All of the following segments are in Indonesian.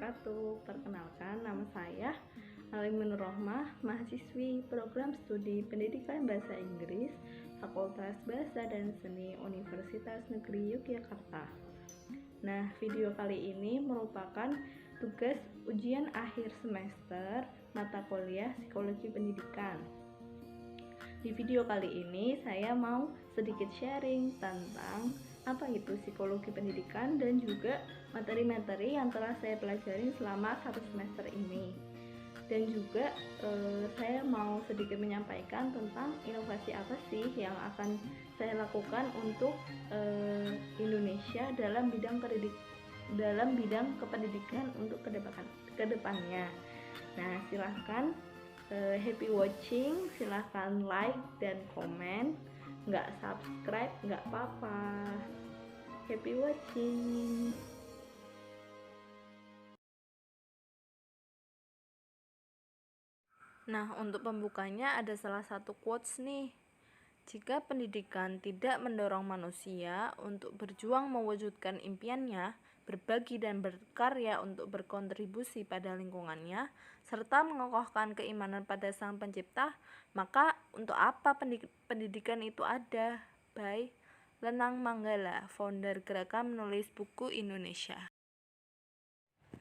wabarakatuh. Perkenalkan, nama saya Alimin Rohmah, mahasiswi program studi Pendidikan Bahasa Inggris Fakultas Bahasa dan Seni Universitas Negeri Yogyakarta. Nah, video kali ini merupakan tugas ujian akhir semester mata kuliah Psikologi Pendidikan. Di video kali ini saya mau sedikit sharing tentang apa itu psikologi pendidikan dan juga materi-materi yang telah saya pelajari selama 1 semester ini. Dan juga saya mau sedikit menyampaikan tentang inovasi apa sih yang akan saya lakukan untuk Indonesia dalam bidang kependidikan untuk kedepannya. Nah, silahkan happy watching, silahkan like dan komen. Nggak subscribe nggak apa-apa. Happy watching. Nah, untuk pembukanya ada salah satu quotes nih. Jika pendidikan tidak mendorong manusia untuk berjuang mewujudkan impiannya, berbagi dan berkarya untuk berkontribusi pada lingkungannya, serta mengokohkan keimanan pada Sang Pencipta, maka untuk apa pendidikan itu ada? By Lenang Manggala, founder Gerakan Menulis Buku Indonesia.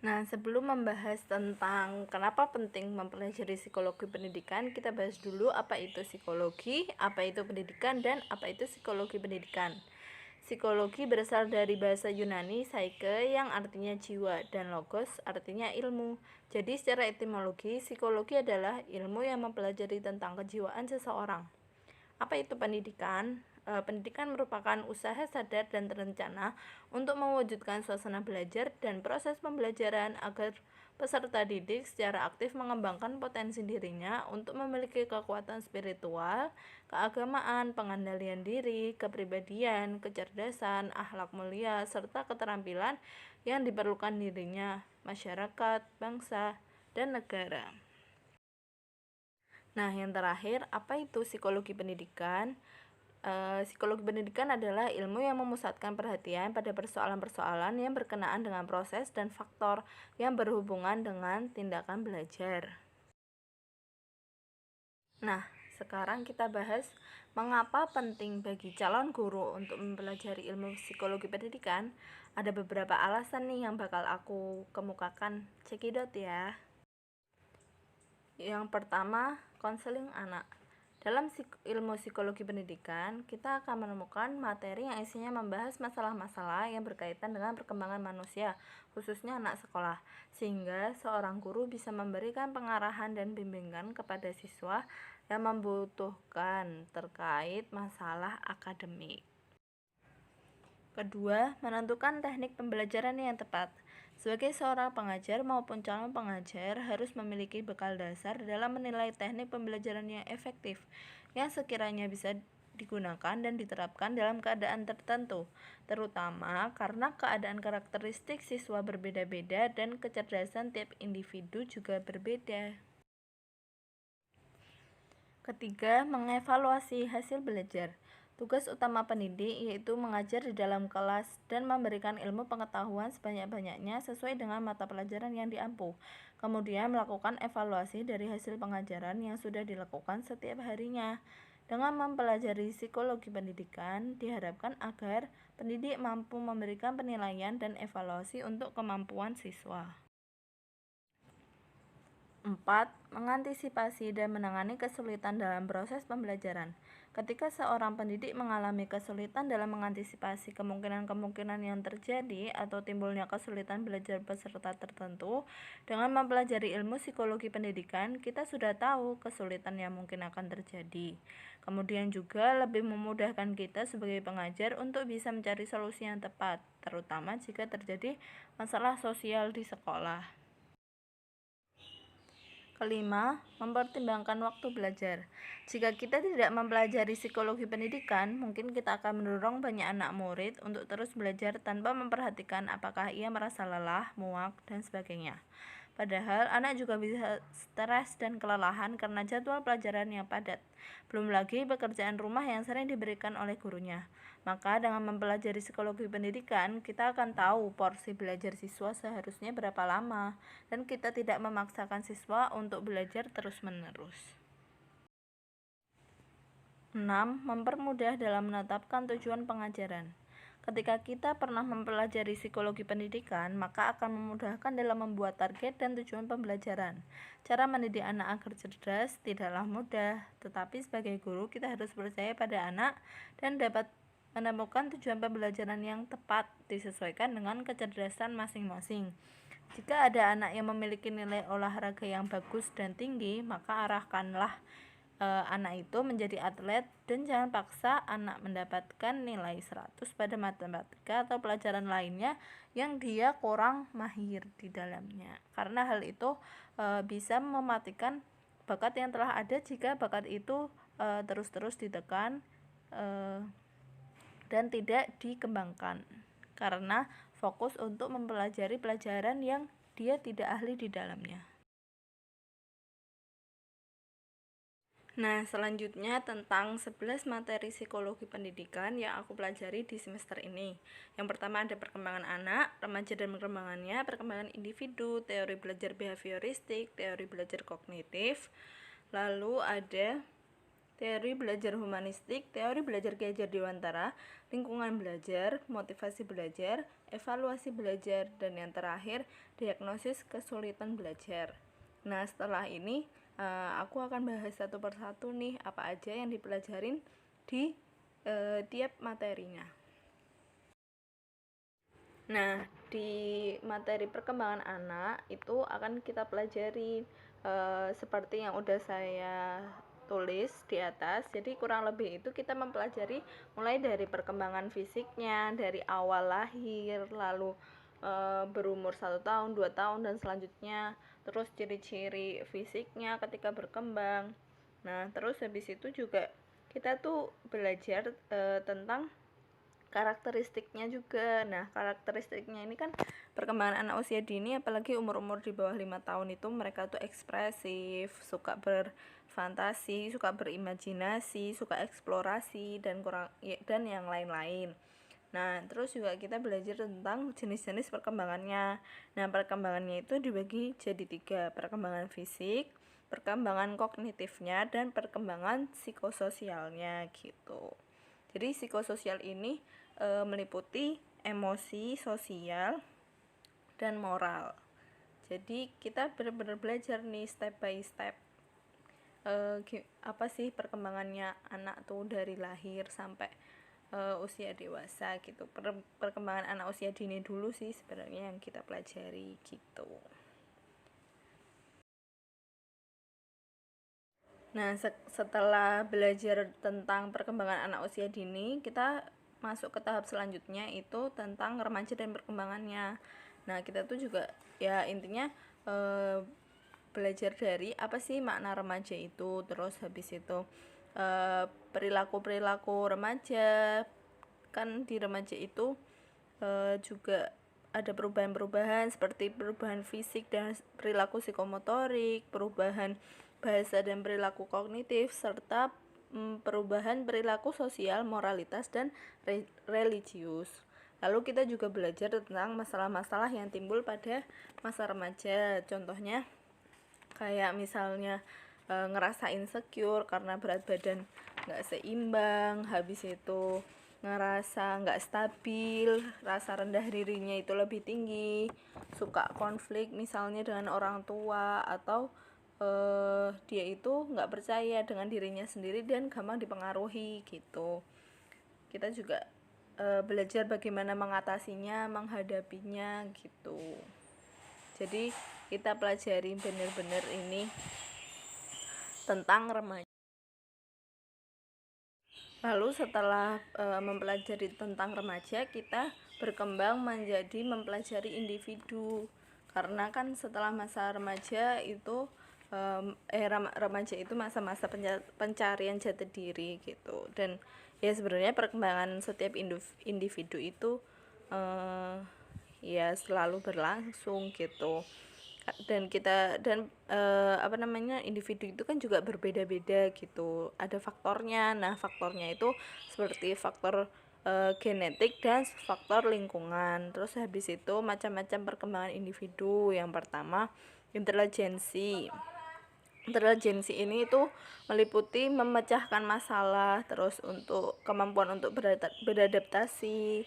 Nah, sebelum membahas tentang kenapa penting mempelajari psikologi pendidikan, kita bahas dulu apa itu psikologi, apa itu pendidikan, dan apa itu psikologi pendidikan. Psikologi berasal dari bahasa Yunani psyche yang artinya jiwa dan logos artinya ilmu. Jadi secara etimologi, psikologi adalah ilmu yang mempelajari tentang kejiwaan seseorang. Apa itu pendidikan? Pendidikan merupakan usaha sadar dan terencana untuk mewujudkan suasana belajar dan proses pembelajaran agar peserta didik secara aktif mengembangkan potensi dirinya untuk memiliki kekuatan spiritual, keagamaan, pengendalian diri, kepribadian, kecerdasan, akhlak mulia, serta keterampilan yang diperlukan dirinya, masyarakat, bangsa, dan negara. Nah, yang terakhir, apa itu psikologi pendidikan? Psikologi pendidikan adalah ilmu yang memusatkan perhatian pada persoalan-persoalan yang berkenaan dengan proses dan faktor yang berhubungan dengan tindakan belajar. Nah, sekarang kita bahas mengapa penting bagi calon guru untuk mempelajari ilmu psikologi pendidikan. Ada beberapa alasan nih yang bakal aku kemukakan. Cekidot ya. Yang pertama, konseling anak. Dalam ilmu psikologi pendidikan, kita akan menemukan materi yang isinya membahas masalah-masalah yang berkaitan dengan perkembangan manusia, khususnya anak sekolah, sehingga seorang guru bisa memberikan pengarahan dan bimbingan kepada siswa yang membutuhkan terkait masalah akademik. Kedua, menentukan teknik pembelajaran yang tepat. Sebagai seorang pengajar maupun calon pengajar harus memiliki bekal dasar dalam menilai teknik pembelajaran yang efektif, yang sekiranya bisa digunakan dan diterapkan dalam keadaan tertentu, terutama karena keadaan karakteristik siswa berbeda-beda dan kecerdasan tiap individu juga berbeda. Ketiga, mengevaluasi hasil belajar. Tugas utama pendidik yaitu mengajar di dalam kelas dan memberikan ilmu pengetahuan sebanyak-banyaknya sesuai dengan mata pelajaran yang diampu. Kemudian melakukan evaluasi dari hasil pengajaran yang sudah dilakukan setiap harinya. Dengan mempelajari psikologi pendidikan, diharapkan agar pendidik mampu memberikan penilaian dan evaluasi untuk kemampuan siswa. 4. Mengantisipasi dan menangani kesulitan dalam proses pembelajaran. Ketika seorang pendidik mengalami kesulitan dalam mengantisipasi kemungkinan-kemungkinan yang terjadi atau timbulnya kesulitan belajar peserta tertentu, dengan mempelajari ilmu psikologi pendidikan, kita sudah tahu kesulitan yang mungkin akan terjadi. Kemudian juga lebih memudahkan kita sebagai pengajar untuk bisa mencari solusi yang tepat, terutama jika terjadi masalah sosial di sekolah. Kelima, mempertimbangkan waktu belajar. Jika kita tidak mempelajari psikologi pendidikan, mungkin kita akan mendorong banyak anak murid untuk terus belajar tanpa memperhatikan apakah ia merasa lelah, muak, dan sebagainya. Padahal anak juga bisa stres dan kelelahan karena jadwal pelajaran yang padat. Belum lagi pekerjaan rumah yang sering diberikan oleh gurunya. Maka dengan mempelajari psikologi pendidikan, kita akan tahu porsi belajar siswa seharusnya berapa lama, dan kita tidak memaksakan siswa untuk belajar terus-menerus. 6. Mempermudah dalam menetapkan tujuan pengajaran. Ketika kita pernah mempelajari psikologi pendidikan, maka akan memudahkan dalam membuat target dan tujuan pembelajaran. Cara mendidik anak agar cerdas tidaklah mudah, tetapi sebagai guru kita harus percaya pada anak dan dapat menemukan tujuan pembelajaran yang tepat disesuaikan dengan kecerdasan masing-masing. Jika ada anak yang memiliki nilai olahraga yang bagus dan tinggi, maka arahkanlah anak itu menjadi atlet, dan jangan paksa anak mendapatkan nilai 100 pada matematika atau pelajaran lainnya yang dia kurang mahir di dalamnya, karena hal itu bisa mematikan bakat yang telah ada jika bakat itu terus-terus ditekan dan tidak dikembangkan karena fokus untuk mempelajari pelajaran yang dia tidak ahli di dalamnya. Nah, selanjutnya tentang 11 materi psikologi pendidikan yang aku pelajari di semester ini. Yang pertama ada perkembangan anak, remaja dan perkembangannya, perkembangan individu, teori belajar behavioristik, teori belajar kognitif. Lalu ada teori belajar humanistik, teori belajar Ki Hajar Dewantara, lingkungan belajar, motivasi belajar, evaluasi belajar, dan yang terakhir diagnosis kesulitan belajar. Nah, setelah ini aku akan bahas satu persatu nih apa aja yang dipelajarin di tiap materinya. Nah, di materi perkembangan anak itu akan kita pelajari seperti yang udah saya tulis di atas. Jadi kurang lebih itu kita mempelajari mulai dari perkembangan fisiknya, dari awal lahir, lalu berumur 1 tahun, 2 tahun, dan selanjutnya, terus ciri-ciri fisiknya ketika berkembang. Nah, terus habis itu juga kita tuh belajar tentang karakteristiknya juga. Nah, karakteristiknya ini kan perkembangan anak usia dini, apalagi umur-umur di bawah 5 tahun itu mereka tuh ekspresif, suka berfantasi, suka berimajinasi, suka eksplorasi, dan yang lain-lain. Nah, terus juga kita belajar tentang jenis-jenis perkembangannya. Nah, perkembangannya itu dibagi jadi 3, perkembangan fisik, perkembangan kognitifnya, dan perkembangan psikososialnya gitu. Jadi psikososial ini meliputi emosi, sosial, dan moral. Jadi kita benar-benar belajar nih step by step apa sih perkembangannya anak tuh dari lahir sampai usia dewasa gitu. Perkembangan anak usia dini dulu sih sebenarnya yang kita pelajari gitu. Nah, setelah belajar tentang perkembangan anak usia dini, kita masuk ke tahap selanjutnya itu tentang remaja dan perkembangannya. Nah, kita tuh juga ya intinya belajar dari apa sih makna remaja itu, terus habis itu perilaku-perilaku remaja. Kan di remaja itu juga ada perubahan-perubahan seperti perubahan fisik dan perilaku psikomotorik, perubahan bahasa dan perilaku kognitif, serta perubahan perilaku sosial, moralitas, dan religius. Lalu kita juga belajar tentang masalah-masalah yang timbul pada masa remaja. Contohnya kayak misalnya ngerasa insecure karena berat badan nggak seimbang, habis itu ngerasa nggak stabil, rasa rendah dirinya itu lebih tinggi, suka konflik misalnya dengan orang tua, atau dia itu nggak percaya dengan dirinya sendiri dan gampang dipengaruhi gitu. Kita juga belajar bagaimana mengatasinya, menghadapinya gitu. Jadi kita pelajari benar-benar ini tentang remaja. Lalu setelah mempelajari tentang remaja, kita berkembang menjadi mempelajari individu. Karena kan setelah masa remaja itu remaja itu masa-masa pencarian jati diri gitu. Dan ya sebenarnya perkembangan setiap individu itu ya selalu berlangsung gitu. Individu itu kan juga berbeda-beda gitu, ada faktornya. Nah, faktornya itu seperti faktor genetik dan faktor lingkungan. Terus habis itu macam-macam perkembangan individu. Yang pertama, intelijensi. Intelijensi ini itu meliputi memecahkan masalah, terus untuk kemampuan untuk beradaptasi,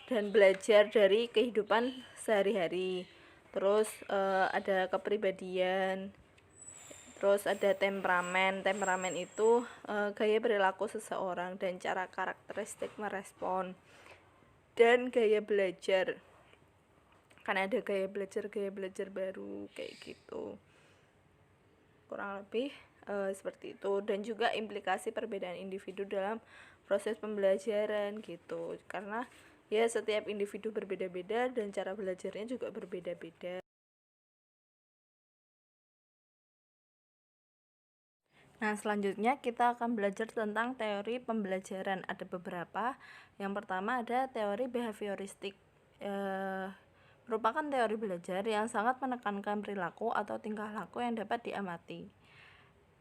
dan belajar dari kehidupan sehari-hari. Terus ada kepribadian, terus ada temperamen. Temperamen itu gaya perilaku seseorang dan cara karakteristik merespon. Dan gaya belajar, kan ada gaya belajar baru kayak gitu, kurang lebih seperti itu. Dan juga implikasi perbedaan individu dalam proses pembelajaran gitu, karena ya setiap individu berbeda-beda dan cara belajarnya juga berbeda-beda. Nah, selanjutnya kita akan belajar tentang teori pembelajaran. Ada beberapa. Yang pertama ada teori behavioristik. Merupakan teori belajar yang sangat menekankan perilaku atau tingkah laku yang dapat diamati.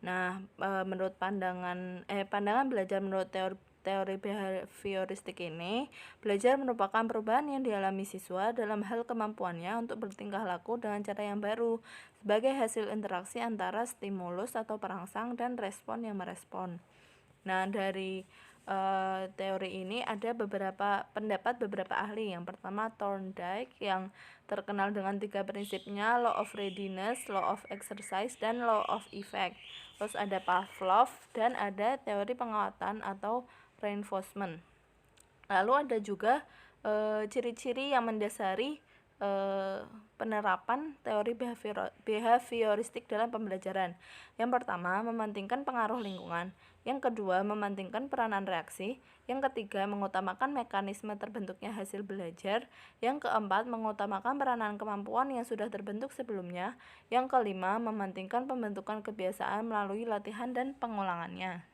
Nah, menurut pandangan belajar menurut teori behavioristik ini, belajar merupakan perubahan yang dialami siswa dalam hal kemampuannya untuk bertingkah laku dengan cara yang baru sebagai hasil interaksi antara stimulus atau perangsang dan respon yang merespon. Nah, dari teori ini ada beberapa ahli. Yang pertama Thorndike yang terkenal dengan 3 prinsipnya, law of readiness, law of exercise, dan law of effect. Terus ada Pavlov dan ada teori penguatan atau reinforcement. Lalu ada juga ciri-ciri yang mendasari penerapan teori behavioristik dalam pembelajaran. Yang pertama, mementingkan pengaruh lingkungan. Yang kedua, mementingkan peranan reaksi. Yang ketiga, mengutamakan mekanisme terbentuknya hasil belajar. Yang keempat, mengutamakan peranan kemampuan yang sudah terbentuk sebelumnya. Yang kelima, mementingkan pembentukan kebiasaan melalui latihan dan pengulangannya.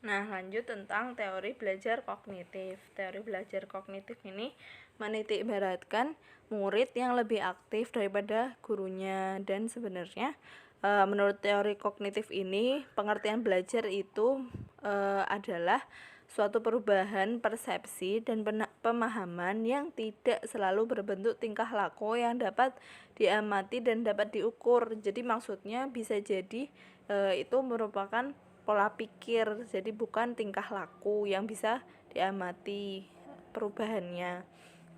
Nah, lanjut tentang teori belajar kognitif. Teori belajar kognitif ini menitikberatkan murid yang lebih aktif daripada gurunya. Dan sebenarnya menurut teori kognitif ini, pengertian belajar itu adalah suatu perubahan persepsi dan pemahaman yang tidak selalu berbentuk tingkah laku yang dapat diamati dan dapat diukur. Jadi maksudnya bisa jadi itu merupakan pola pikir, jadi bukan tingkah laku yang bisa diamati perubahannya.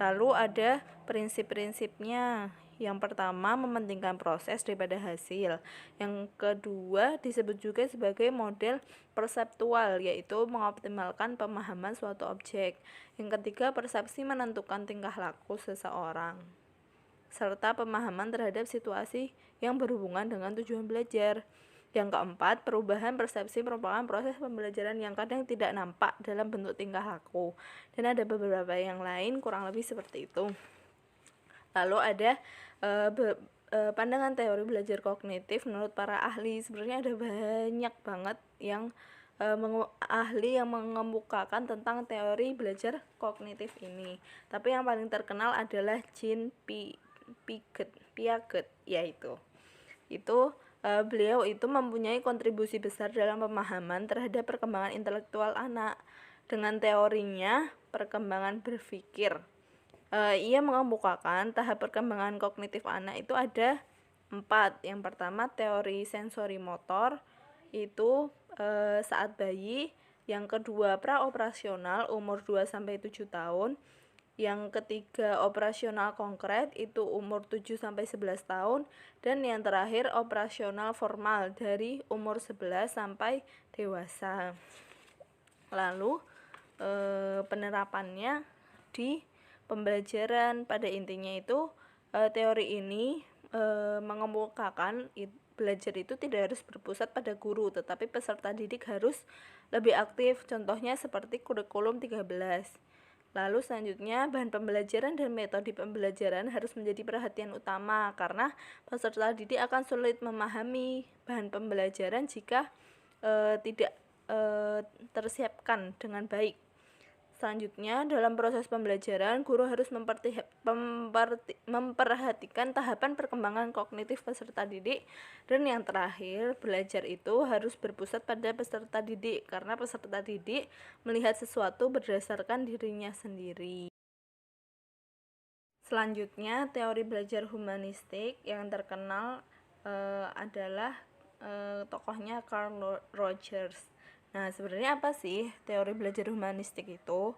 Lalu ada prinsip-prinsipnya. Yang pertama, mementingkan proses daripada hasil. Yang kedua, disebut juga sebagai model perseptual, yaitu mengoptimalkan pemahaman suatu objek. Yang ketiga, persepsi menentukan tingkah laku seseorang, serta pemahaman terhadap situasi yang berhubungan dengan tujuan belajar. Yang keempat, perubahan persepsi merupakan proses pembelajaran yang kadang tidak nampak dalam bentuk tingkah laku. Dan ada beberapa yang lain, kurang lebih seperti itu. Lalu ada pandangan teori belajar kognitif menurut para ahli. Sebenarnya ada banyak banget yang ahli yang mengemukakan tentang teori belajar kognitif ini. Tapi yang paling terkenal adalah Jean Piaget, yaitu beliau itu mempunyai kontribusi besar dalam pemahaman terhadap perkembangan intelektual anak. Dengan teorinya perkembangan berpikir, ia mengemukakan tahap perkembangan kognitif anak itu ada 4. Yang pertama, teori sensori motor, itu saat bayi. Yang kedua, praoperasional umur 2-7 tahun. Yang ketiga, operasional konkret, itu umur 7-11 tahun. Dan yang terakhir, operasional formal dari umur 11 sampai dewasa. Lalu penerapannya di pembelajaran, pada intinya itu teori ini mengemukakan belajar itu tidak harus berpusat pada guru, tetapi peserta didik harus lebih aktif. Contohnya seperti kurikulum 13. Lalu selanjutnya, bahan pembelajaran dan metode pembelajaran harus menjadi perhatian utama, karena peserta didik akan sulit memahami bahan pembelajaran jika tidak tersiapkan dengan baik. Selanjutnya, dalam proses pembelajaran, guru harus memperhatikan tahapan perkembangan kognitif peserta didik. Dan yang terakhir, belajar itu harus berpusat pada peserta didik, karena peserta didik melihat sesuatu berdasarkan dirinya sendiri. Selanjutnya, teori belajar humanistik yang terkenal adalah tokohnya Carl Rogers. Nah, sebenarnya apa sih teori belajar humanistik itu?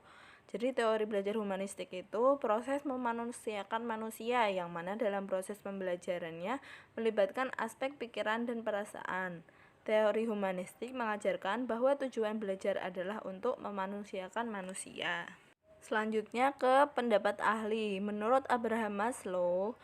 Jadi teori belajar humanistik itu proses memanusiakan manusia, yang mana dalam proses pembelajarannya melibatkan aspek pikiran dan perasaan. Teori humanistik mengajarkan bahwa tujuan belajar adalah untuk memanusiakan manusia. Selanjutnya ke pendapat ahli. Menurut Abraham Maslow,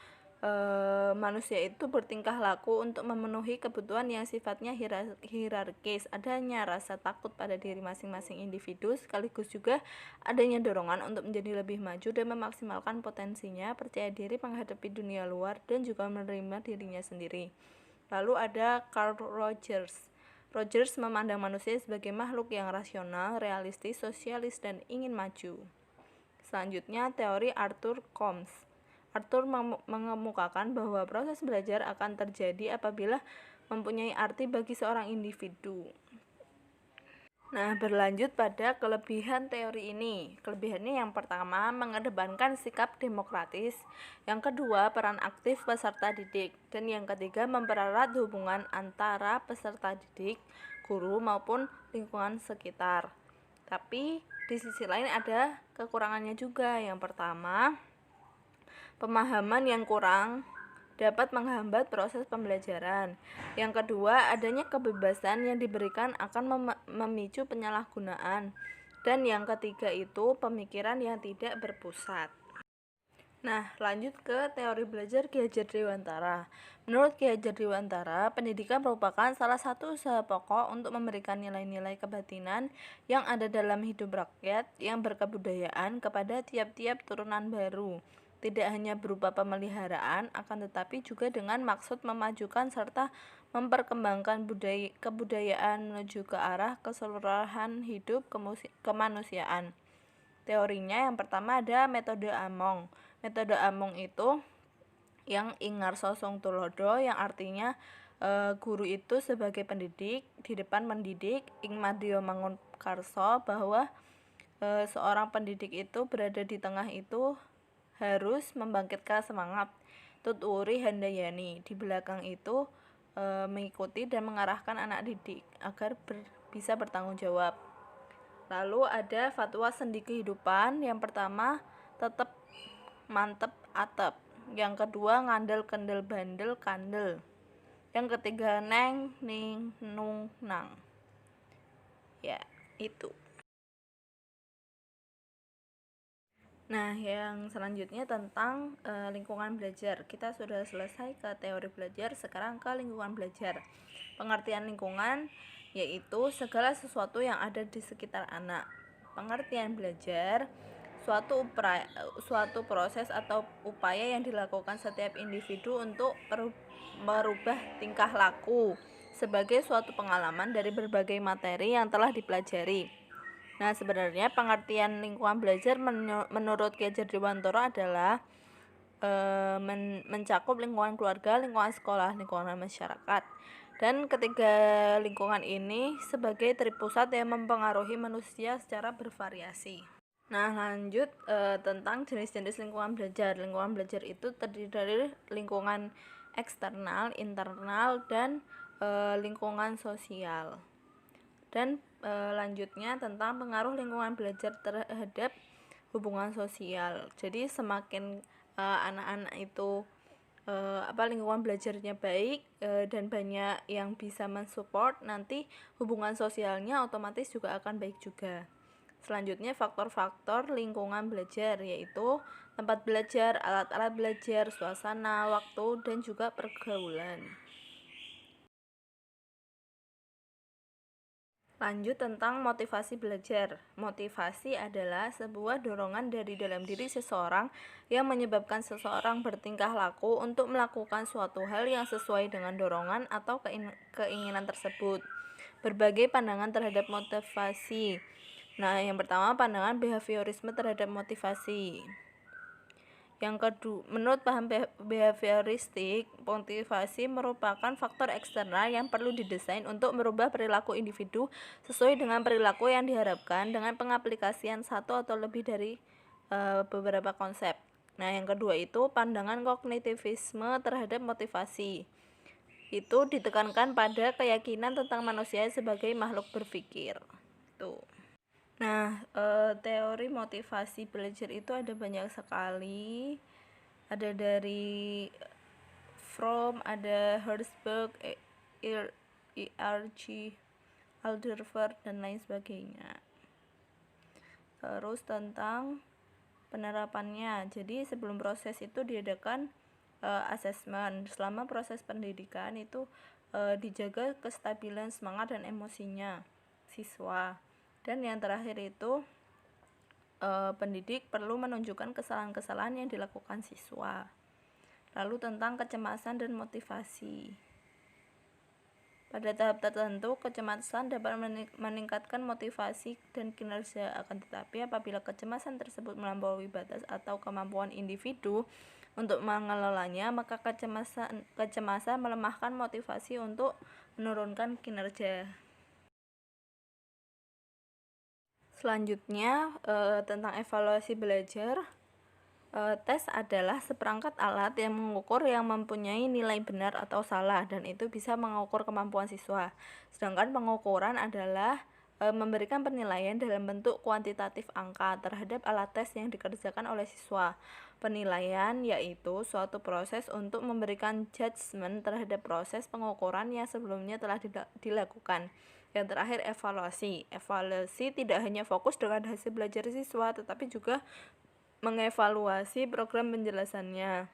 manusia itu bertingkah laku untuk memenuhi kebutuhan yang sifatnya hierarkis. Adanya rasa takut pada diri masing-masing individu, sekaligus juga adanya dorongan untuk menjadi lebih maju dan memaksimalkan potensinya, percaya diri menghadapi dunia luar, dan juga menerima dirinya sendiri. Lalu ada Carl Rogers. Rogers memandang manusia sebagai makhluk yang rasional, realistis, sosialis, dan ingin maju. Selanjutnya, teori Arthur Combs. Arthur mengemukakan bahwa proses belajar akan terjadi apabila mempunyai arti bagi seorang individu. Nah, berlanjut pada kelebihan teori ini. Kelebihannya yang pertama, mengedepankan sikap demokratis. Yang kedua, peran aktif peserta didik. Dan yang ketiga, mempererat hubungan antara peserta didik, guru maupun lingkungan sekitar. Tapi di sisi lain ada kekurangannya juga. Yang pertama, pemahaman yang kurang dapat menghambat proses pembelajaran. Yang kedua, adanya kebebasan yang diberikan akan memicu penyalahgunaan. Dan yang ketiga itu pemikiran yang tidak berpusat. Nah, lanjut ke teori belajar Ki Hajar Dewantara. Menurut Ki Hajar Dewantara, pendidikan merupakan salah satu usaha pokok untuk memberikan nilai-nilai kebatinan yang ada dalam hidup rakyat yang berkebudayaan kepada tiap-tiap turunan baru. Tidak hanya berupa pemeliharaan, akan tetapi juga dengan maksud memajukan serta memperkembangkan kebudayaan menuju ke arah keseluruhan hidup kemanusiaan. Teorinya yang pertama ada metode Among. Metode Among itu yang Ingar Sosong Tulodo, yang artinya guru itu sebagai pendidik, di depan mendidik. Ing Madyo Mangunkarso, bahwa seorang pendidik itu berada di tengah itu harus membangkitkan semangat. Tuturi Handayani, di belakang itu mengikuti dan mengarahkan anak didik agar bisa bertanggung jawab. Lalu ada fatwa sendi kehidupan. Yang pertama, tetap mantep atep. Yang kedua, ngandel kendel bandel kandel. Yang ketiga, neng ning nung nang. Ya, itu. Nah, yang selanjutnya tentang lingkungan belajar. Kita sudah selesai ke teori belajar, sekarang ke lingkungan belajar. Pengertian lingkungan yaitu segala sesuatu yang ada di sekitar anak. Pengertian belajar, suatu proses atau upaya yang dilakukan setiap individu untuk merubah tingkah laku sebagai suatu pengalaman dari berbagai materi yang telah dipelajari. Nah, sebenarnya pengertian lingkungan belajar menurut Ki Hajar Dewantara adalah mencakup lingkungan keluarga, lingkungan sekolah, lingkungan masyarakat. Dan ketiga lingkungan ini sebagai tripusat yang mempengaruhi manusia secara bervariasi. Nah, lanjut tentang jenis-jenis lingkungan belajar. Lingkungan belajar itu terdiri dari lingkungan eksternal, internal, dan lingkungan sosial. Dan lanjutnya tentang pengaruh lingkungan belajar terhadap hubungan sosial. Jadi semakin anak-anak itu lingkungan belajarnya baik dan banyak yang bisa mensupport, nanti hubungan sosialnya otomatis juga akan baik juga. Selanjutnya faktor-faktor lingkungan belajar, yaitu tempat belajar, alat-alat belajar, suasana, waktu, dan juga pergaulan. Lanjut tentang motivasi belajar. Motivasi adalah sebuah dorongan dari dalam diri seseorang yang menyebabkan seseorang bertingkah laku untuk melakukan suatu hal yang sesuai dengan dorongan atau keinginan tersebut. Berbagai pandangan terhadap motivasi. Nah, yang pertama pandangan behaviorisme terhadap motivasi. Yang kedua, menurut paham behavioristik, motivasi merupakan faktor eksternal yang perlu didesain untuk merubah perilaku individu sesuai dengan perilaku yang diharapkan dengan pengaplikasian satu atau lebih dari beberapa konsep. Nah, yang kedua itu pandangan kognitivisme terhadap motivasi. Itu ditekankan pada keyakinan tentang manusia sebagai makhluk berpikir. Tuh. Nah, teori motivasi belajar itu ada banyak sekali. Ada dari Fromm, ada Herzberg, ERG, Alderfer, dan lain sebagainya. Terus tentang penerapannya. Jadi sebelum proses itu diadakan asesmen. Selama proses pendidikan itu dijaga kestabilan semangat dan emosinya siswa. Dan yang terakhir itu pendidik perlu menunjukkan kesalahan-kesalahan yang dilakukan siswa. Lalu tentang kecemasan dan motivasi. Pada tahap tertentu, kecemasan dapat meningkatkan motivasi dan kinerja. Akan tetapi apabila kecemasan tersebut melampaui batas atau kemampuan individu untuk mengelolanya, maka kecemasan melemahkan motivasi untuk menurunkan kinerja. Selanjutnya tentang evaluasi belajar. Tes adalah seperangkat alat yang mengukur yang mempunyai nilai benar atau salah, dan itu bisa mengukur kemampuan siswa. Sedangkan pengukuran adalah memberikan penilaian dalam bentuk kuantitatif angka terhadap alat tes yang dikerjakan oleh siswa. Penilaian yaitu suatu proses untuk memberikan judgement terhadap proses pengukuran yang sebelumnya telah dilakukan. Yang terakhir, evaluasi. Evaluasi tidak hanya fokus dengan hasil belajar siswa, tetapi juga mengevaluasi program penjelasannya.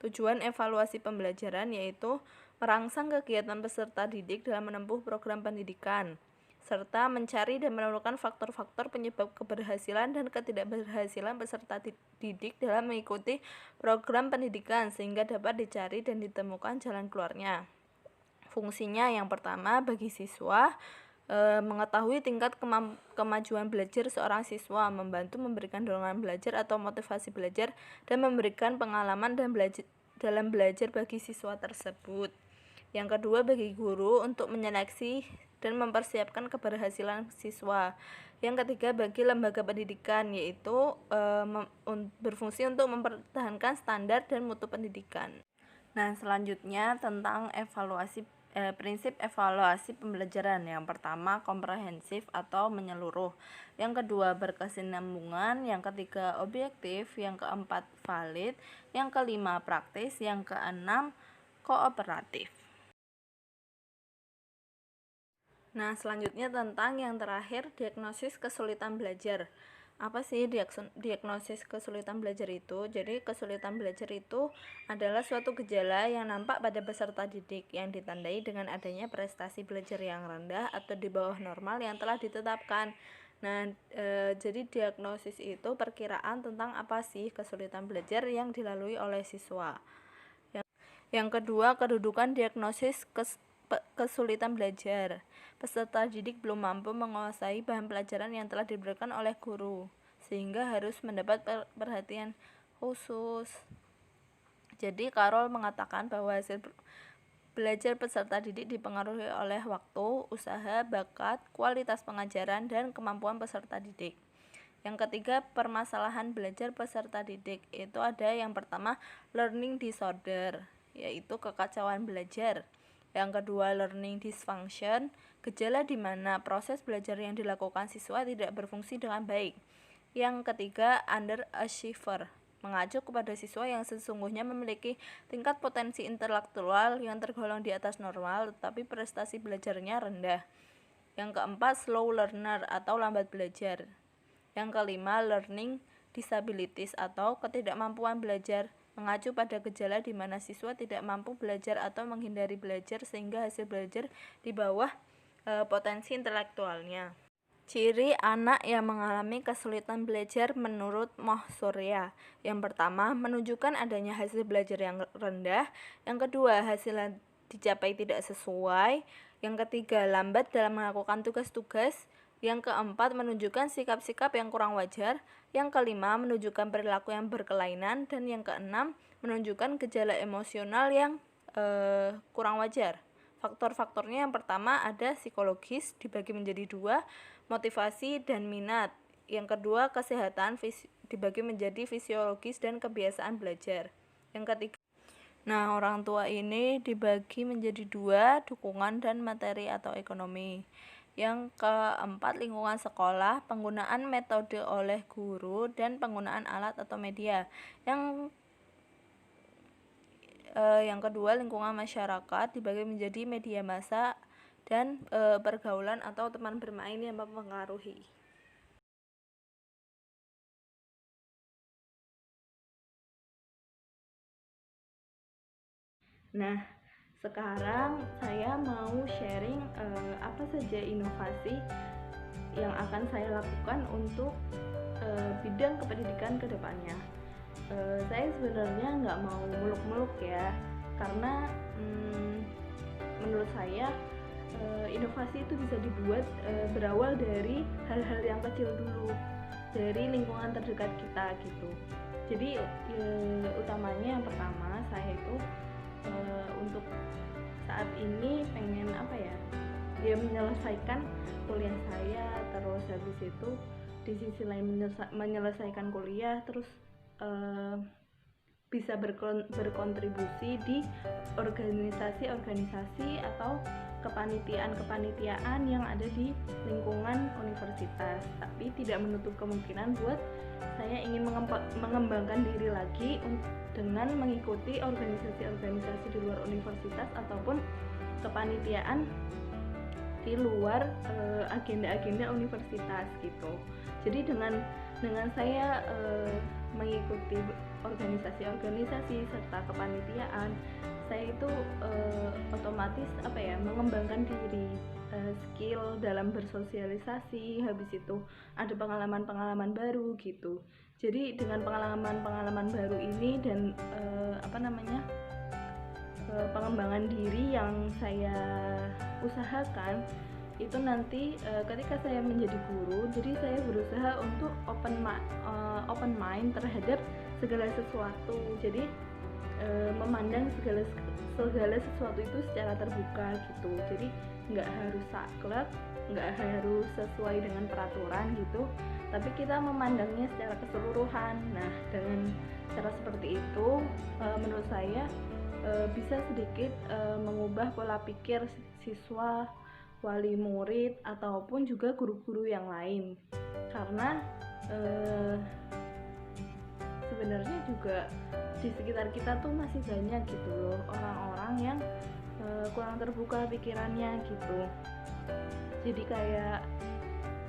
Tujuan evaluasi pembelajaran yaitu merangsang kegiatan peserta didik dalam menempuh program pendidikan, serta mencari dan menemukan faktor-faktor penyebab keberhasilan dan ketidakberhasilan peserta didik dalam mengikuti program pendidikan sehingga dapat dicari dan ditemukan jalan keluarnya. Fungsinya yang pertama bagi siswa, mengetahui tingkat kemajuan belajar seorang siswa, membantu memberikan dorongan belajar atau motivasi belajar, dan memberikan pengalaman dan dalam belajar bagi siswa tersebut. Yang kedua bagi guru untuk menyeleksi dan mempersiapkan keberhasilan siswa. Yang ketiga bagi lembaga pendidikan, yaitu berfungsi untuk mempertahankan standar dan mutu pendidikan. Nah, selanjutnya tentang prinsip evaluasi pembelajaran. Yang pertama, komprehensif atau menyeluruh. Yang kedua, berkesinambungan. Yang ketiga, objektif. Yang keempat, valid. Yang kelima, praktis. Yang keenam, kooperatif. Nah, selanjutnya tentang yang terakhir, diagnosis kesulitan belajar. Apa sih diagnosis kesulitan belajar itu? Jadi kesulitan belajar itu adalah suatu gejala yang nampak pada peserta didik yang ditandai dengan adanya prestasi belajar yang rendah atau di bawah normal yang telah ditetapkan. Nah, jadi diagnosis itu perkiraan tentang apa sih kesulitan belajar yang dilalui oleh siswa. Yang kedua, kedudukan diagnosis kesulitan belajar. Peserta didik belum mampu menguasai bahan pelajaran yang telah diberikan oleh guru, sehingga harus mendapat perhatian khusus. Jadi Carroll mengatakan bahwa hasil belajar peserta didik dipengaruhi oleh waktu, usaha, bakat, kualitas pengajaran, dan kemampuan peserta didik. Yang ketiga, permasalahan belajar peserta didik. Itu ada yang pertama, learning disorder, yaitu kekacauan belajar. Yang kedua, learning dysfunction, gejala di mana proses belajar yang dilakukan siswa tidak berfungsi dengan baik. Yang ketiga, underachiever, mengacu kepada siswa yang sesungguhnya memiliki tingkat potensi intelektual yang tergolong di atas normal, tetapi prestasi belajarnya rendah. Yang keempat, slow learner atau lambat belajar. Yang kelima, learning disabilities atau ketidakmampuan belajar, mengacu pada gejala di mana siswa tidak mampu belajar atau menghindari belajar sehingga hasil belajar di bawah potensi intelektualnya. Ciri anak yang mengalami kesulitan belajar menurut Moh Surya. Yang pertama, menunjukkan adanya hasil belajar yang rendah. Yang kedua, hasil dicapai tidak sesuai. Yang ketiga, lambat dalam melakukan tugas-tugas. Yang keempat, menunjukkan sikap-sikap yang kurang wajar. Yang kelima, menunjukkan perilaku yang berkelainan. Dan yang keenam, menunjukkan gejala emosional yang kurang wajar. Faktor-faktornya yang pertama ada psikologis, dibagi menjadi dua, motivasi dan minat. Yang kedua, kesehatan, dibagi menjadi fisiologis dan kebiasaan belajar. Yang ketiga, nah, orang tua ini dibagi menjadi dua, dukungan dan materi atau ekonomi. Yang keempat, lingkungan sekolah, penggunaan metode oleh guru, dan penggunaan alat atau media. Yang kedua, lingkungan masyarakat dibagi menjadi media massa dan pergaulan atau teman bermain yang mempengaruhi. Nah, sekarang saya mau sharing apa saja inovasi yang akan saya lakukan untuk bidang kependidikan ke depannya. Saya sebenarnya nggak mau muluk-muluk ya, karena menurut saya inovasi itu bisa dibuat berawal dari hal-hal yang kecil dulu, dari lingkungan terdekat kita gitu. Jadi utamanya yang pertama, saya itu untuk saat ini pengen menyelesaikan kuliah saya, terus habis itu di sisi lain menyelesaikan kuliah, terus bisa berkontribusi di organisasi-organisasi atau kepanitiaan yang ada di lingkungan universitas. Tapi tidak menutup kemungkinan buat saya ingin mengembangkan diri lagi dengan mengikuti organisasi-organisasi di luar universitas ataupun kepanitiaan di luar agenda-agenda universitas gitu. Jadi dengan saya mengikuti organisasi-organisasi serta kepanitiaan, saya itu otomatis mengembangkan diri, skill dalam bersosialisasi, habis itu ada pengalaman-pengalaman baru gitu. Jadi dengan pengalaman-pengalaman baru ini dan pengembangan diri yang saya usahakan itu nanti ketika saya menjadi guru, jadi saya berusaha untuk open mind terhadap segala sesuatu. Jadi memandang segala sesuatu itu secara terbuka gitu. Jadi nggak harus saklek, nggak harus sesuai dengan peraturan gitu, tapi kita memandangnya secara keseluruhan. Nah, dengan cara seperti itu menurut saya bisa sedikit mengubah pola pikir siswa, wali murid, ataupun juga guru-guru yang lain. Karena sebenarnya juga di sekitar kita tuh masih banyak gitu loh orang-orang yang kurang terbuka pikirannya gitu. Jadi kayak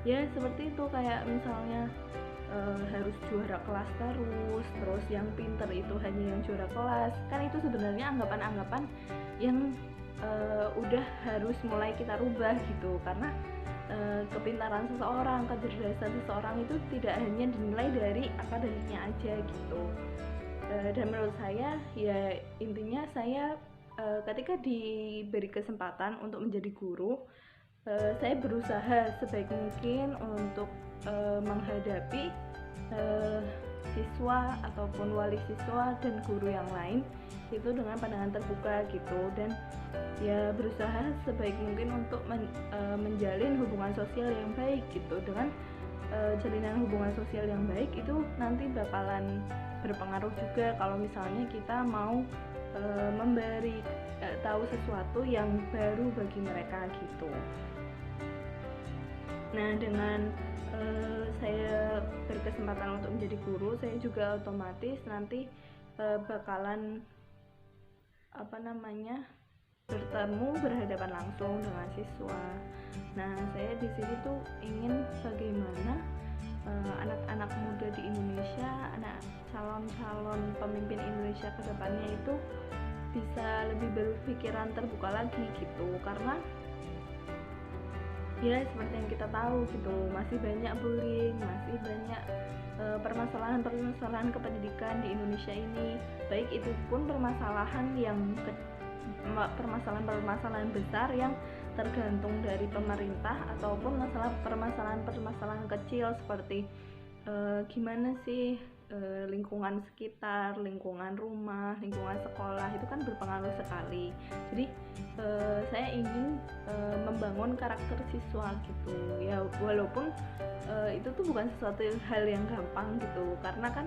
ya seperti itu, kayak misalnya harus juara kelas terus yang pinter itu hanya yang juara kelas. Kan itu sebenarnya anggapan-anggapan yang udah harus mulai kita rubah gitu, karena kepintaran seseorang, kecerdasan seseorang itu tidak hanya dinilai dari akademiknya aja gitu. Dan menurut saya ya intinya saya ketika diberi kesempatan untuk menjadi guru, saya berusaha sebaik mungkin untuk menghadapi siswa ataupun wali siswa dan guru yang lain itu dengan pandangan terbuka gitu, dan ya berusaha sebaik mungkin untuk menjalin hubungan sosial yang baik gitu. Dengan jalinan hubungan sosial yang baik itu nanti bakalan berpengaruh juga kalau misalnya kita mau memberi tahu sesuatu yang baru bagi mereka gitu. Nah, dengan saya berkesempatan untuk menjadi guru, saya juga otomatis nanti bakalan berhadapan langsung dengan siswa. Nah, saya di sini tuh ingin bagaimana anak-anak muda di Indonesia, anak calon-calon pemimpin Indonesia ke depannya itu bisa lebih berpikiran terbuka lagi gitu, karena ya seperti yang kita tahu gitu, masih banyak bullying, masih banyak permasalahan-permasalahan kependidikan di Indonesia ini, baik itu pun permasalahan besar yang tergantung dari pemerintah ataupun permasalahan kecil seperti gimana sih lingkungan sekitar, lingkungan rumah, lingkungan sekolah itu kan berpengaruh sekali. Jadi saya ingin membangun karakter siswa gitu ya, walaupun itu tuh bukan sesuatu hal yang gampang gitu, karena kan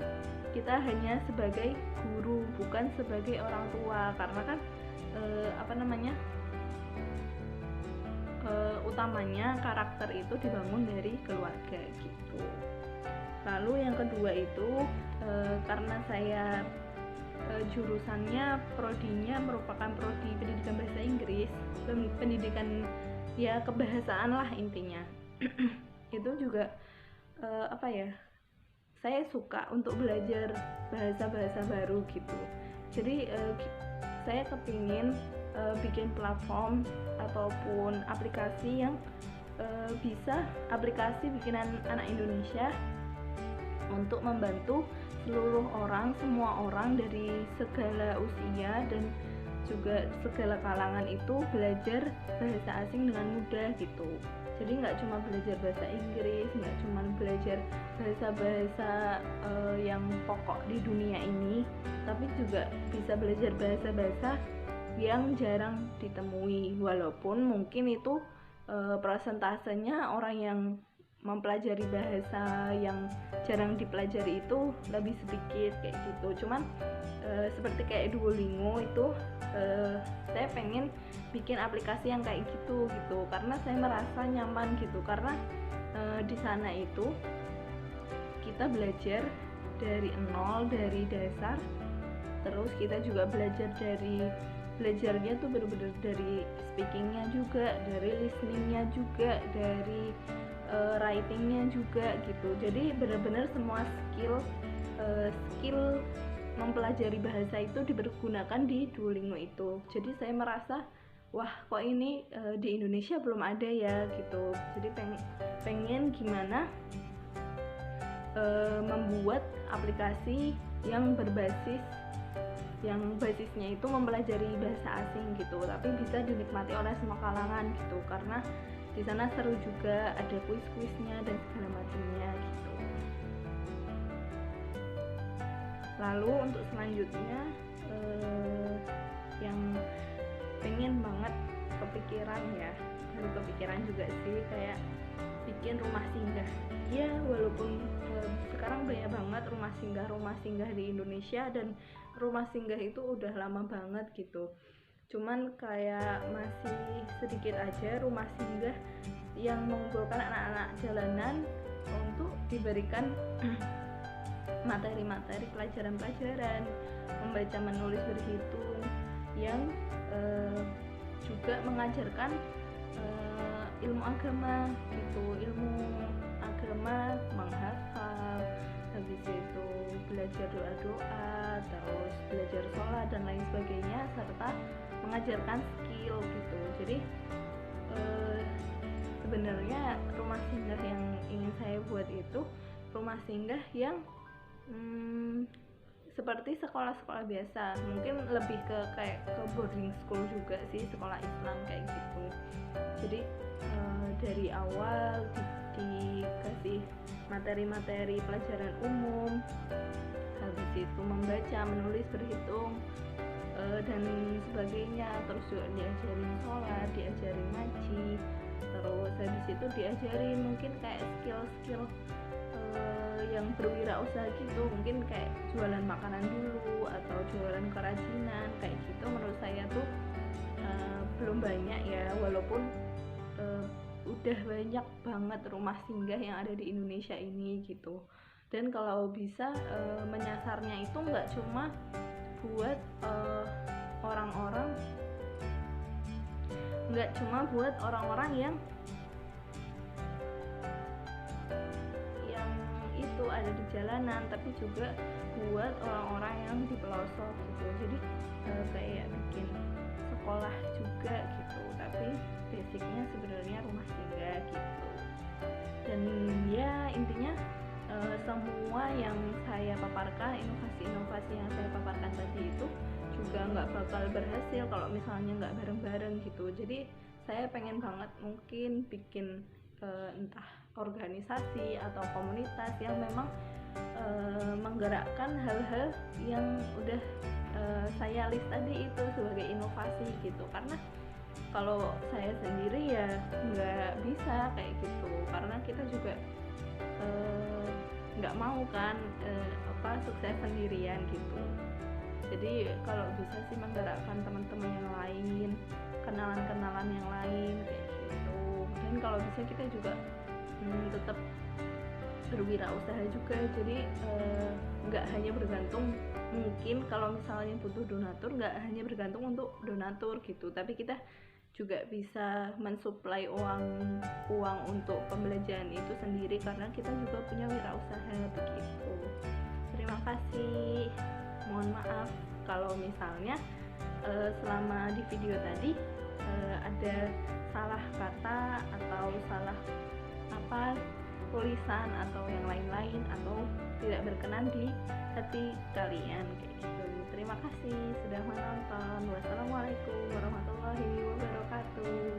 kita hanya sebagai guru, bukan sebagai orang tua, karena kan utamanya karakter itu dibangun dari keluarga gitu. Lalu yang kedua itu karena saya jurusannya prodinya merupakan prodi pendidikan bahasa Inggris, pendidikan ya kebahasaan lah intinya. Itu juga saya suka untuk belajar bahasa-bahasa baru gitu. Jadi saya kepingin bikin platform ataupun aplikasi yang aplikasi bikinan anak Indonesia untuk membantu semua orang dari segala usia dan juga segala kalangan itu belajar bahasa asing dengan mudah gitu. Jadi nggak cuma belajar bahasa Inggris, nggak cuma belajar bahasa-bahasa yang pokok di dunia ini, tapi juga bisa belajar bahasa-bahasa yang jarang ditemui, walaupun mungkin itu persentasenya orang yang mempelajari bahasa yang jarang dipelajari itu lebih sedikit kayak gitu. Cuman seperti kayak Duolingo itu saya pengen bikin aplikasi yang kayak gitu karena saya merasa nyaman gitu, karena di sana itu kita belajar dari nol, dari dasar, terus kita juga belajarnya tuh bener-bener dari speakingnya juga, dari listeningnya juga, dari writingnya juga gitu. Jadi benar-benar semua skill mempelajari bahasa itu dipergunakan di Duolingo itu. Jadi saya merasa wah kok ini di Indonesia belum ada ya gitu. Jadi pengen gimana membuat aplikasi yang basisnya itu mempelajari bahasa asing gitu, tapi bisa dinikmati oleh semua kalangan gitu, karena di sana seru juga, ada kuis-kuisnya dan segala macamnya gitu. Lalu untuk selanjutnya yang pengen banget baru kepikiran juga sih, kayak bikin rumah singgah. Ya walaupun sekarang banyak banget rumah singgah di Indonesia, dan rumah singgah itu udah lama banget gitu. Cuman kayak masih sedikit aja rumah singgah yang mengumpulkan anak-anak jalanan untuk diberikan materi-materi pelajaran-pelajaran membaca, menulis, berhitung, yang juga mengajarkan ilmu agama gitu, menghafal, habis itu belajar doa-doa, terus belajar sholat dan lain sebagainya, serta mengajarkan skill gitu. Jadi sebenarnya rumah singgah yang ingin saya buat itu rumah singgah yang seperti sekolah-sekolah biasa, mungkin lebih kayak ke boarding school juga sih, sekolah Islam kayak gitu. Jadi dari awal dikasih materi-materi pelajaran umum, habis itu membaca, menulis, berhitung dan sebagainya, terus juga diajarin sholat, diajarin ngaji, terus habis itu diajarin mungkin kayak skill-skill yang berwirausaha gitu, mungkin kayak jualan makanan dulu atau jualan kerajinan kayak gitu. Menurut saya tuh belum banyak ya, walaupun udah banyak banget rumah singgah yang ada di Indonesia ini gitu. Dan kalau bisa menyasarnya itu nggak cuma buat orang-orang yang itu ada di jalanan, tapi juga buat orang-orang yang di pelosok gitu. Jadi kayak bikin sekolah juga gitu, tapi basicnya sebenarnya rumah singgah gitu. Dan ya intinya semua yang saya paparkan, inovasi-inovasi yang saya paparkan tadi itu juga nggak bakal berhasil kalau misalnya nggak bareng-bareng gitu. Jadi saya pengen banget mungkin bikin entah organisasi atau komunitas yang memang menggerakkan hal-hal yang udah saya list tadi itu sebagai inovasi gitu. Karena kalau saya sendiri ya nggak bisa kayak gitu, karena kita juga nggak mau kan sukses sendirian gitu. Jadi kalau bisa sih menggerakkan teman-teman yang lain, kenalan-kenalan yang lain kayak gitu. Dan kalau bisa kita juga tetap berwirausaha juga. Jadi nggak hanya bergantung, mungkin kalau misalnya butuh donatur nggak hanya bergantung untuk donatur gitu, tapi kita juga bisa mensuplai uang untuk pembelajaran itu sendiri karena kita juga punya wirausaha begitu. Terima kasih. Mohon maaf kalau misalnya selama di video tadi ada salah kata atau salah tulisan atau yang lain-lain atau tidak berkenan di hati kalian kayak gitu. Terima kasih sudah menonton. Wassalamualaikum warahmatullahi wabarakatuh.